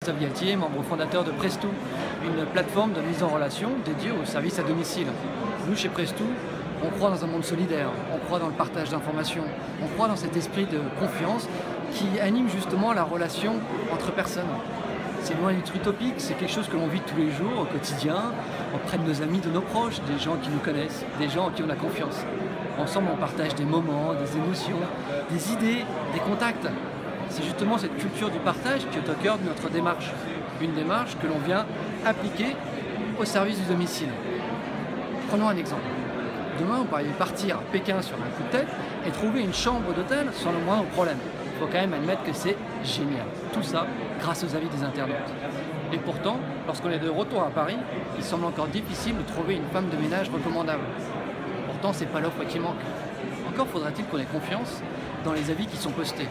Christophe Galtier, membre fondateur de Presto, une plateforme de mise en relation dédiée aux services à domicile. Nous, chez Presto, on croit dans un monde solidaire, on croit dans le partage d'informations, on croit dans cet esprit de confiance qui anime justement la relation entre personnes. C'est loin d'être utopique, c'est quelque chose que l'on vit tous les jours, au quotidien, auprès de nos amis, de nos proches, des gens qui nous connaissent, des gens en qui on a confiance. Ensemble, on partage des moments, des émotions, des idées, des contacts. C'est justement cette culture du partage qui est au cœur de notre démarche. Une démarche que l'on vient appliquer au service du domicile. Prenons un exemple. Demain, on pourrait partir à Pékin sur un coup de tête et trouver une chambre d'hôtel sans le moindre problème. Il faut quand même admettre que c'est génial. Tout ça grâce aux avis des internautes. Et pourtant, lorsqu'on est de retour à Paris, il semble encore difficile de trouver une femme de ménage recommandable. Pourtant, c'est pas l'offre qui manque. Encore faudra-t-il qu'on ait confiance dans les avis qui sont postés.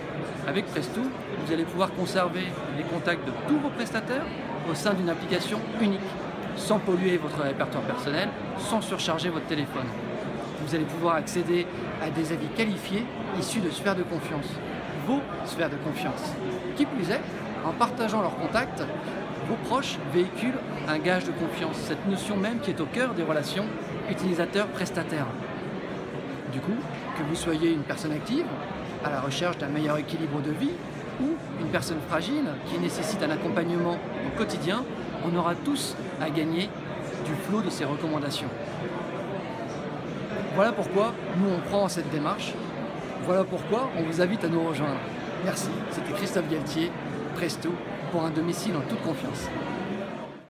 Avec Presto, vous allez pouvoir conserver les contacts de tous vos prestataires au sein d'une application unique, sans polluer votre répertoire personnel, sans surcharger votre téléphone. Vous allez pouvoir accéder à des avis qualifiés issus de sphères de confiance, vos sphères de confiance. Qui plus est, en partageant leurs contacts, vos proches véhiculent un gage de confiance, cette notion même qui est au cœur des relations utilisateur-prestataire. Du coup, que vous soyez une personne active, à la recherche d'un meilleur équilibre de vie, ou une personne fragile qui nécessite un accompagnement au quotidien, on aura tous à gagner du flot de ces recommandations. Voilà pourquoi nous on croit en cette démarche, voilà pourquoi on vous invite à nous rejoindre. Merci, c'était Christophe Galtier, Presto, pour un domicile en toute confiance.